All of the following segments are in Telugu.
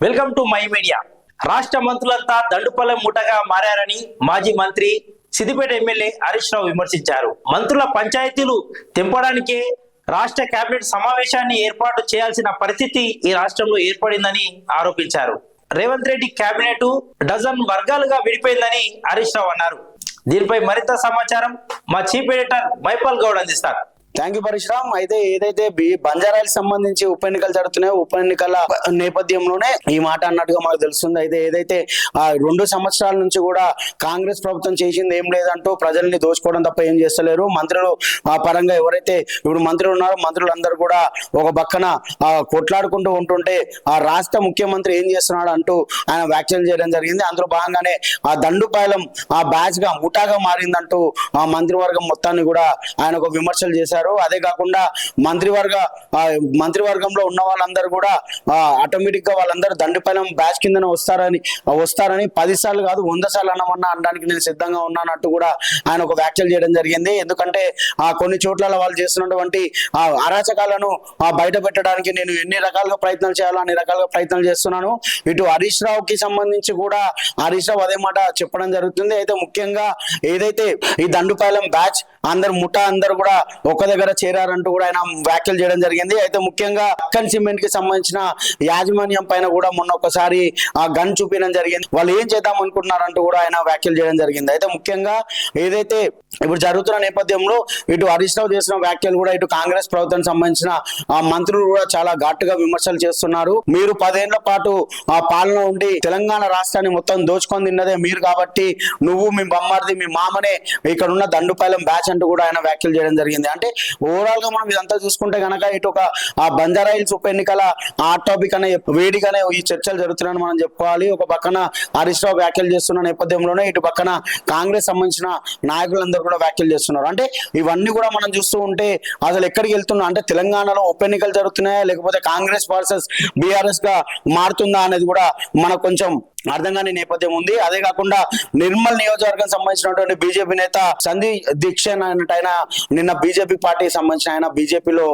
Welcome to my media. రాష్ట్ర మంత్రులంతా దండుపాలెం ముఠగా మారారని మాజీ మంత్రి సిద్దిపేట ఎమ్మెల్యే హరీష్ రావు విమర్శించారు. మంత్రుల పంచాయతీలు తెంపడానికే రాష్ట్ర కేబినెట్ సమావేశాన్ని ఏర్పాటు చేయాల్సిన పరిస్థితి ఈ రాష్ట్రంలో ఏర్పడిందని ఆరోపించారు. రేవంత్ రెడ్డి కేబినెట్ డజన్ వర్గాలుగా విడిపోయిందని హరీష్ రావు అన్నారు. దీనిపై మరింత సమాచారం మా చీఫ్ ఎడిటర్ మైపాల్ గౌడ్ అందిస్తారు. థ్యాంక్ యూ పరిశ్రమ. అయితే ఏదైతే బంజారాలకు సంబంధించి ఉప ఎన్నికలు జరుగుతున్నాయో ఉప ఎన్నికల నేపథ్యంలోనే ఈ మాట అన్నట్టుగా మనకు తెలుస్తుంది. అయితే ఏదైతే 2 సంవత్సరాల నుంచి కూడా కాంగ్రెస్ ప్రభుత్వం చేసింది ఏం లేదంటూ ప్రజల్ని దోచుకోవడం తప్ప ఏం చేస్తలేరు. మంత్రులు పరంగా ఎవరైతే ఇప్పుడు మంత్రులు ఉన్నారో మంత్రులందరూ కూడా ఒక పక్కన కొట్లాడుకుంటూ ఉంటుంటే ఆ రాష్ట్ర ముఖ్యమంత్రి ఏం చేస్తున్నాడు అంటూ ఆయన వ్యాఖ్యలు చేయడం జరిగింది. అందులో భాగంగానే ఆ దండుపాలెం ఆ బ్యాచ్ గా ముఠాగా మారిందంటూ ఆ మంత్రివర్గం మొత్తాన్ని కూడా ఆయన ఒక విమర్శలు చేశారు. అదే కాకుండా మంత్రివర్గంలో ఉన్న వాళ్ళందరూ కూడా ఆటోమేటిక్ గా వాళ్ళందరూ దండుపాలెం బ్యాచ్ కిందనే వస్తారని 10 సార్లు కాదు 100 సార్లు అనడానికి నేను సిద్ధంగా ఉన్నానంటూ కూడా ఆయన ఒక వ్యాఖ్యలు చేయడం జరిగింది. ఎందుకంటే కొన్ని చోట్ల వాళ్ళు చేస్తున్నటువంటి అరాచకాలను బయట పెట్టడానికి నేను ఎన్ని రకాలుగా ప్రయత్నాలు చేయాలో అన్ని రకాలుగా ప్రయత్నాలు చేస్తున్నాను. ఇటు హరీష్ రావుకి సంబంధించి కూడా హరీష్ రావు అదే మాట చెప్పడం జరుగుతుంది. అయితే ముఖ్యంగా ఏదైతే ఈ దండుపాలెం బ్యాచ్ అందరూ కూడా ఒక దగ్గర చేరారంటూ కూడా ఆయన వ్యాఖ్యలు చేయడం జరిగింది. అయితే ముఖ్యంగా అక్కన్ సిమెంట్ కి సంబంధించిన యాజమాన్యం పైన కూడా మొన్న ఒకసారి గన్ చూపించడం జరిగింది. వాళ్ళు ఏం చేద్దాం అనుకుంటున్నారంటూ కూడా ఆయన వ్యాఖ్యలు చేయడం జరిగింది. అయితే ముఖ్యంగా ఏదైతే ఇప్పుడు జరుగుతున్న నేపథ్యంలో ఇటు హరీష్ రావు చేసిన వ్యాఖ్యలు కూడా ఇటు కాంగ్రెస్ ప్రభుత్వానికి సంబంధించిన మంత్రులు కూడా చాలా ఘాటుగా విమర్శలు చేస్తున్నారు. మీరు 10 ఏళ్ల పాటు పాలన ఉండి తెలంగాణ రాష్ట్రాన్ని మొత్తం దోచుకొని తిన్నదే మీరు కాబట్టి నువ్వు మీ బొమ్మారిది మీ మామనే ఇక్కడ ఉన్న దండుపాలెం బ్యాచ్ అంటూ కూడా ఆయన వ్యాఖ్యలు చేయడం జరిగింది. అంటే ఓవరాల్ గా మనం ఇదంతా చూసుకుంటే కనుక ఇటు ఒక బంజారాహిల్స్ ఉప ఎన్నికల టాపిక్ అనే వేడిగానే ఈ చర్చలు జరుగుతున్నాయని మనం చెప్పుకోవాలి. ఒక పక్కన హరీష్ రావు వ్యాఖ్యలు చేస్తున్న నేపథ్యంలోనే ఇటు పక్కన కాంగ్రెస్ సంబంధించిన నాయకులందరూ కూడా వ్యాఖ్యలు చేస్తున్నారు. అంటే ఇవన్నీ కూడా మనం చూస్తూ ఉంటే అసలు ఎక్కడికి వెళ్తున్నా అంటే తెలంగాణలో ఉప ఎన్నికలు జరుగుతున్నాయా లేకపోతే కాంగ్రెస్ వర్సెస్ బీఆర్ఎస్ గా మారుతుందా అనేది కూడా మనకు కొంచెం అర్థం కాని నేపథ్యం ఉంది. అదే కాకుండా నిర్మల్ నియోజకవర్గం సంబంధించినటువంటి బీజేపీ నేత సంధి దీక్షణ్ ఆయన నిన్న బీజేపీ పార్టీకి సంబంధించిన ఆయన బీజేపీలో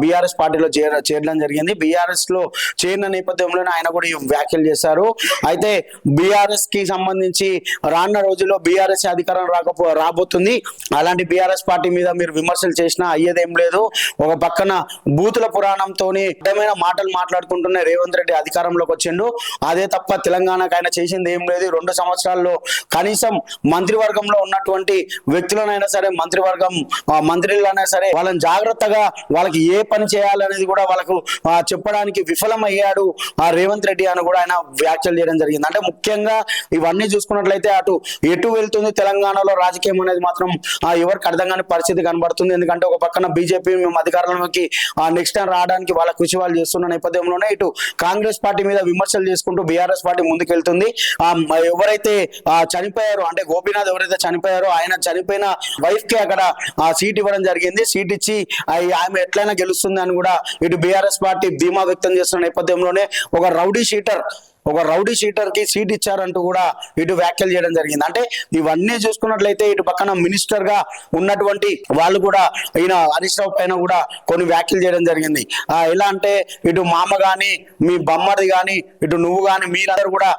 బీఆర్ఎస్ పార్టీలో చేరడం జరిగింది. బీఆర్ఎస్ లో చేరిన నేపథ్యంలోనే ఆయన కూడా ఈ వ్యాఖ్యలు చేశారు. అయితే బీఆర్ఎస్ కి సంబంధించి రానున్న రోజుల్లో బీఆర్ఎస్ అధికారం రాబోతుంది. అలాంటి బీఆర్ఎస్ పార్టీ మీద మీరు విమర్శలు చేసినా అయ్యేదేం లేదు. ఒక పక్కన బూతుల పురాణంతో అడ్డమైన మాటలు మాట్లాడుకుంటున్న రేవంత్ రెడ్డి అధికారంలోకి వచ్చిండు. అదే తప్ప తెలంగాణ ఆయన చేసింది ఏం లేదు. 2 సంవత్సరాల్లో కనీసం మంత్రివర్గంలో ఉన్నటువంటి వ్యక్తులనైనా సరే మంత్రులైనా సరే వాళ్ళని జాగ్రత్తగా వాళ్ళకి ఏ పని చేయాలనేది కూడా వాళ్ళకు చెప్పడానికి విఫలమయ్యాడు రేవంత్ రెడ్డి అని కూడా ఆయన వ్యాఖ్యలు చేయడం జరిగింది. అంటే ముఖ్యంగా ఇవన్నీ చూసుకున్నట్లయితే ఎటు వెళ్తుంది తెలంగాణలో రాజకీయం అనేది మాత్రం ఎవరికి అర్థం కాని పరిస్థితి కనబడుతుంది. ఎందుకంటే ఒక పక్కన బీజేపీ మేము అధికారంలోకి నెక్స్ట్ టైం రావడానికి వాళ్ళ కృషి వాళ్ళు చేస్తున్న నేపథ్యంలోనే ఇటు కాంగ్రెస్ పార్టీ మీద విమర్శలు చేసుకుంటూ బీఆర్ఎస్ పార్టీ ముందుకెళ్తుంది. ఎవరైతే చనిపోయారో అంటే గోపీనాథ్ ఎవరైతే చనిపోయారో ఆయన చనిపోయిన వైఫ్ కి అక్కడ సీట్ ఇవ్వడం జరిగింది. సీట్ ఇచ్చి ఆమె ఎట్లయినా గెలుస్తుంది అని కూడా ఇటు బీఆర్ఎస్ పార్టీ ధీమా వ్యక్తం చేస్తున్న నేపథ్యంలోనే ఒక రౌడీ షీటర్ కి సీట్ ఇచ్చారంటూ కూడా ఇటు వ్యాఖ్యలు చేయడం జరిగింది. అంటే ఇవన్నీ చూసుకున్నట్లయితే ఇటు పక్కన మినిస్టర్ గా ఉన్నటువంటి వాళ్ళు కూడా ఈయన హరీష్ రావు పైన కూడా కొన్ని వ్యాఖ్యలు చేయడం జరిగింది. ఎలా అంటే ఇటు మామ గాని మీ బొమ్మది గాని ఇటు నువ్వు గాని మీరందరూ కూడా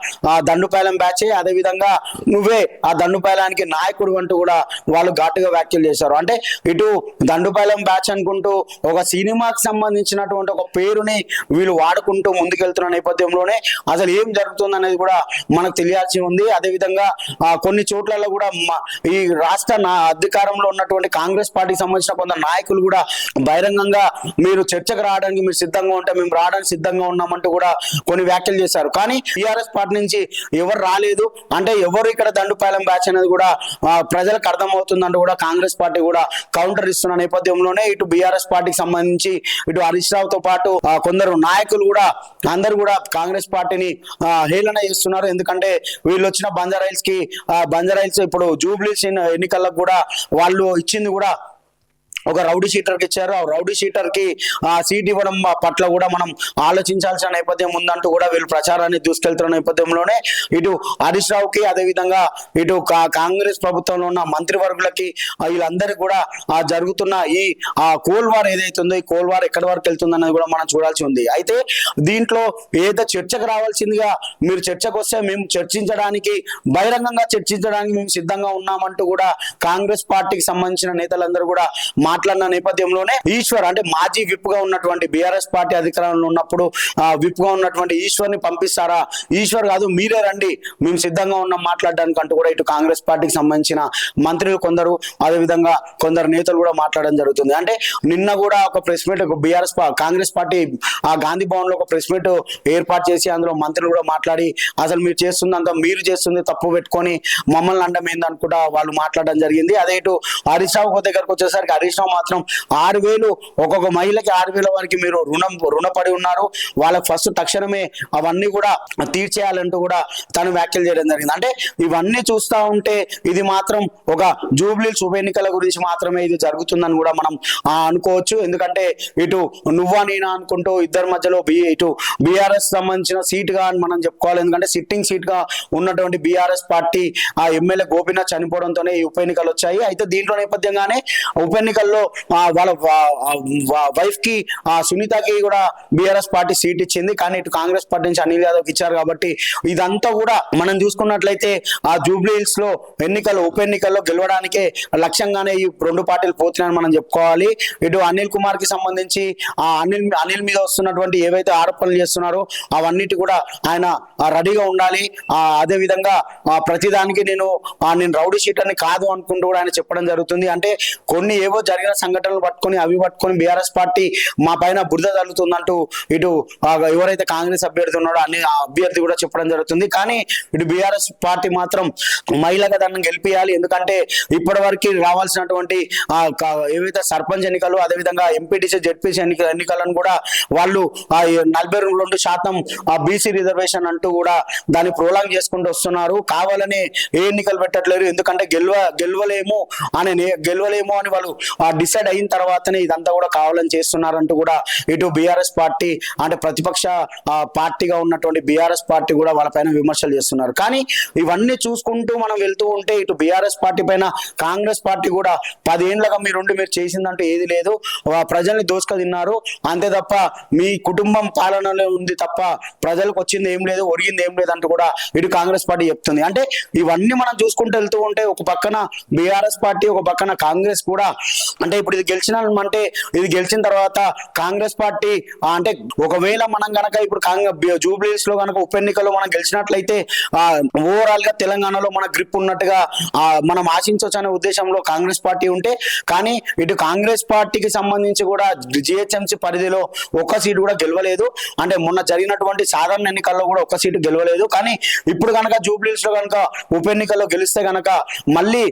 దండుపాలెం బ్యాచ్, అదే విధంగా నువ్వే ఆ దండుపాలెంకి నాయకుడు అంటూ కూడా వాళ్ళు ఘాటుగా వ్యాఖ్యలు చేశారు. అంటే ఇటు దండుపాలెం బ్యాచ్ అనుకుంటూ ఒక సినిమాకి సంబంధించినటువంటి ఒక పేరుని వీళ్ళు వాడుకుంటూ ముందుకెళ్తున్న నేపథ్యంలోనే అసలు ఏం జరుగుతుంది అనేది కూడా మనకు తెలియాల్సి ఉంది. అదేవిధంగా కొన్ని చోట్లలో కూడా ఈ రాష్ట్ర అధికారంలో ఉన్నటువంటి కాంగ్రెస్ పార్టీకి సంబంధించిన కొంత నాయకులు కూడా బహిరంగంగా మీరు చర్చకు రావడానికి మీరు సిద్ధంగా ఉంటే మేము రావడానికి సిద్ధంగా ఉన్నామంటూ కూడా కొన్ని వ్యాఖ్యలు చేశారు. కానీ టీఆర్ఎస్ పార్టీ నుంచి ఎవరు రాలేదు అంటే ఎవరు ఇక్కడ దండుపాలెం బ్యాచ్ అనేది కూడా ప్రజలకు అర్థమవుతుందంటూ కూడా కాంగ్రెస్ పార్టీ కూడా కౌంటర్ ఇస్తున్న నేపథ్యంలోనే ఇటు బీఆర్ఎస్ పార్టీకి సంబంధించి ఇటు హరీష్ రావుతో పాటు కొందరు నాయకులు కూడా అందరూ కూడా కాంగ్రెస్ పార్టీని హేళన చేస్తున్నారు. ఎందుకంటే వీళ్ళు వచ్చిన బంజారాహిల్స్ ఇప్పుడు జూబ్లీస్ ఎన్నికలకు కూడా వాళ్ళు ఇచ్చింది కూడా ఒక రౌడీ షీటర్ కి ఇచ్చారు. ఆ రౌడీ షీటర్ కి సీట్ ఇవ్వడం పట్ల కూడా మనం ఆలోచించాల్సిన నేపథ్యం ఉందంటూ కూడా వీళ్ళు ప్రచారాన్ని దూసుకెళ్తున్న నేపథ్యంలోనే ఇటు హరీష్ రావుకి అదేవిధంగా ఇటు కాంగ్రెస్ ప్రభుత్వంలో ఉన్న మంత్రివర్గులకి వీళ్ళందరికీ కూడా జరుగుతున్న ఈ కోల్ వార్ ఏదైతుందో ఈ కోల్ వార్ ఎక్కడి వరకు వెళ్తుందన్నది కూడా మనం చూడాల్సి ఉంది. అయితే దీంట్లో ఏదో చర్చకు రావాల్సిందిగా మీరు చర్చకు వస్తే మేము చర్చించడానికి బహిరంగంగా చర్చించడానికి మేము సిద్ధంగా ఉన్నామంటూ కూడా కాంగ్రెస్ పార్టీకి సంబంధించిన నేతలందరూ కూడా మాట్లాడిన నేపథ్యంలోనే ఈశ్వర్ అంటే మాజీ విప్ గా ఉన్నటువంటి బీఆర్ఎస్ పార్టీ అధికారంలో ఉన్నప్పుడు విప్ గా ఉన్నటువంటి ఈశ్వర్ ని పంపిస్తారా, ఈశ్వర్ కాదు మీరే రండి మేము సిద్ధంగా ఉన్నాం మాట్లాడడానికి అంటూ కూడా ఇటు కాంగ్రెస్ పార్టీకి సంబంధించిన మంత్రులు కొందరు అదేవిధంగా కొందరు నేతలు కూడా మాట్లాడడం జరుగుతుంది. అంటే నిన్న కూడా ఒక press meet Congress party Gandhi Bhavan లో ఒక ప్రెస్ మీట్ ఏర్పాటు చేసి అందులో మంత్రులు కూడా మాట్లాడి అసలు మీరు చేస్తుందంతా మీరు చేస్తుంది తప్పు పెట్టుకొని మమ్మల్ని అండం ఏందనుకుంటా వాళ్ళు మాట్లాడడం జరిగింది. అదే ఇటు హరీష్ రావు దగ్గరకు వచ్చేసరికి హరీష్ రావు మాత్రం 6,000 ఒక్కొక్క మహిళకి 6,000 వరకు మీరు రుణపడి ఉన్నారు, వాళ్ళకి ఫస్ట్ తక్షణమే అవన్నీ కూడా తీర్చేయాలంటూ కూడా తను వ్యాఖ్యలు చేయడం జరిగింది. అంటే ఇవన్నీ చూస్తా ఉంటే ఇది మాత్రం ఒక జూబ్లీస్ ఉప ఎన్నికల గురించి మాత్రమే ఇది జరుగుతుందని కూడా మనం అనుకోవచ్చు. ఎందుకంటే ఇటు నువ్వా నేనా అనుకుంటూ ఇద్దరి మధ్యలో ఇటు బీఆర్ఎస్ సంబంధించిన సీట్ గా అని మనం చెప్పుకోవాలి. ఎందుకంటే సిట్టింగ్ సీట్ గా ఉన్నటువంటి బీఆర్ఎస్ పార్టీ ఎమ్మెల్యే గోపీనాథ్ చనిపోవడంతోనే ఈ ఉప ఎన్నికలు వచ్చాయి. అయితే దీంట్లో నేపథ్యంగానే ఉప ఎన్నికల్లో వాళ్ళ వైఫ్ కి సునీతకి కూడా బీఆర్ఎస్ పార్టీ సీట్ ఇచ్చింది. కానీ ఇటు కాంగ్రెస్ పార్టీ నుంచి అనిల్ యాదవ్ ఇచ్చారు. కాబట్టి ఇదంతా కూడా మనం చూసుకున్నట్లయితే ఆ జూబ్లీ హిల్స్ లో ఉప ఎన్నికల్లో గెలవడానికే లక్ష్యంగానే ఈ రెండు పార్టీలు పోతున్నాయని మనం చెప్పుకోవాలి. ఇటు అనిల్ కుమార్ కి సంబంధించి అనిల్ మీద వస్తున్నటువంటి ఏవైతే ఆరోపణలు చేస్తున్నారో అవన్నిటి కూడా ఆయన రెడీగా ఉండాలి. అదే విధంగా ప్రతిదానికి నేను రౌడీ షీటర్ని కాదు అనుకుంటూ కూడా ఆయన చెప్పడం జరుగుతుంది. అంటే కొన్ని ఏవో జరిగిన సంఘటనలు పట్టుకొని బీఆర్ఎస్ పార్టీ మా పైన బురద తల్లుతుందంటూ ఇటు ఎవరైతే కాంగ్రెస్ అభ్యర్థి ఉన్నాడో ఆ అభ్యర్థి కూడా చెప్పడం జరుగుతుంది. కానీ ఇటు బీఆర్ఎస్ పార్టీ మాత్రం మహిళగా దాన్ని గెలిపియాలి. ఎందుకంటే ఇప్పటి వరకు రావాల్సినటువంటి ఏవైతే సర్పంచ్ ఎన్నికలు అదేవిధంగా ఎంపీటీసీ జెడ్పీసీ ఎన్నికలను కూడా వాళ్ళు 42% బీసీ రిజర్వేషన్ అంటూ కూడా దాన్ని ప్రోలాంగ్ చేసుకుంటూ వస్తున్నారు. కావాలని ఏ ఎన్నికలు పెట్టట్లేరు. ఎందుకంటే గెలవలేము అని వాళ్ళు డిసైడ్ అయిన తర్వాతనే ఇదంతా కూడా కావాలని చేస్తున్నారంటూ కూడా ఇటు బీఆర్ఎస్ పార్టీ అంటే ప్రతిపక్ష పార్టీగా ఉన్నటువంటి బీఆర్ఎస్ పార్టీ కూడా వాళ్ళపైన విమర్శలు చేస్తున్నారు. కానీ ఇవన్నీ చూసుకుంటూ మనం వెళ్తూ ఉంటే ఇటు బీఆర్ఎస్ పార్టీ పైన కాంగ్రెస్ పార్టీ కూడా 10 ఏళ్లుగా మీరు చేసిందంటూ ఏది లేదు, ప్రజల్ని దోసుక తిన్నారు అంతే తప్ప మీ కుటుంబం పాలనలో ఉంది తప్ప ప్రజలకు వచ్చింది ఏం లేదు, ఒరిగింది ఏం లేదు అంటూ కూడా ఇటు కాంగ్రెస్ పార్టీ చెప్తుంది. అంటే ఇవన్నీ మనం చూసుకుంటూ వెళ్తూ ఉంటే ఒక పక్కన బీఆర్ఎస్ పార్టీ ఒక పక్కన కాంగ్రెస్ కూడా అంటే ఇప్పుడు ఇది గెలిచిన తర్వాత కాంగ్రెస్ పార్టీ అంటే ఒకవేళ మనం గనక ఇప్పుడు జూబ్లీస్ లో గనక ఉప ఎన్నికల్లో మనం గెలిచినట్లయితే ఓవరాల్ గా తెలంగాణలో మన గ్రిప్ ఉన్నట్టుగా మనం ఆశించవచ్చు అనే ఉద్దేశంలో కాంగ్రెస్ పార్టీ ఉంటే, కానీ ఇటు కాంగ్రెస్ పార్టీకి సంబంధించి కూడా జిహెచ్ఎంసీ పరిధిలో ఒక్క సీటు కూడా గెలవలేదు. అంటే మొన్న జరిగినటువంటి సాధారణ ఎన్నికల్లో కూడా ఒక్క సీటు గెలవలేదు. కానీ ఇప్పుడు కనుక జూబ్లీస్ లో కనుక ఉప ఎన్నికల్లో గెలిస్తే కనుక మళ్ళీ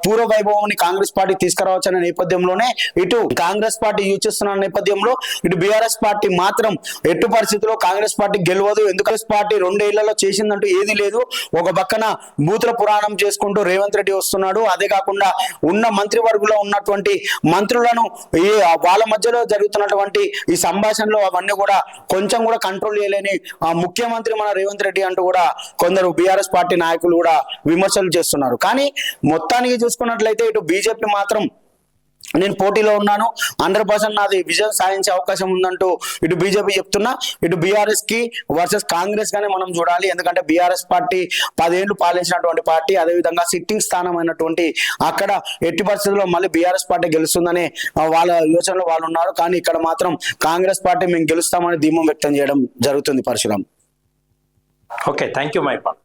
పూర్వ వైభవాన్ని కాంగ్రెస్ పార్టీ తీసుకురావచ్చు అనే నేపథ్యంలోనే ఇటు కాంగ్రెస్ పార్టీ యూచిస్తున్న నేపథ్యంలో ఇటు బీఆర్ఎస్ పార్టీ మాత్రం ఎట్టు పరిస్థితుల్లో కాంగ్రెస్ పార్టీ గెలవదు. ఎందుకంటే పార్టీ 2 ఏళ్లలో చేసిందంటూ ఏది లేదు. ఒక పక్కన బూతుల పురాణం చేసుకుంటూ రేవంత్ రెడ్డి వస్తున్నాడు. అదే కాకుండా ఉన్న మంత్రివర్గంలో ఉన్నటువంటి మంత్రులను వాళ్ళ మధ్యలో జరుగుతున్నటువంటి ఈ సంభాషణలో అవన్నీ కూడా కొంచెం కూడా కంట్రోల్ చేయలేని ముఖ్యమంత్రి మన రేవంత్ రెడ్డి అంటూ కూడా కొందరు బీఆర్ఎస్ పార్టీ నాయకులు కూడా విమర్శలు చేస్తున్నారు. కానీ మొత్తానికి చూసుకున్నట్లయితే ఇటు బీజేపీ మాత్రం నేను పోటీలో ఉన్నాను, 100% నాది విజయం సాధించే అవకాశం ఉందంటూ ఇటు బీజేపీ చెప్తున్నా, ఇటు బీఆర్ఎస్ కి వర్సెస్ కాంగ్రెస్ గానే మనం చూడాలి. ఎందుకంటే బీఆర్ఎస్ పార్టీ 10 ఏళ్లు పాలించినటువంటి పార్టీ, అదేవిధంగా సిట్టింగ్ స్థానం అయినటువంటి అక్కడ ఎట్టి పరిస్థితుల్లో మళ్ళీ బీఆర్ఎస్ పార్టీ గెలుస్తుందని వాళ్ళ యోచనలో వాళ్ళు ఉన్నారు. కానీ ఇక్కడ మాత్రం కాంగ్రెస్ పార్టీ మేము గెలుస్తామని ధీమం వ్యక్తం చేయడం జరుగుతుంది. Parashuram. Okay, thank you Mypal.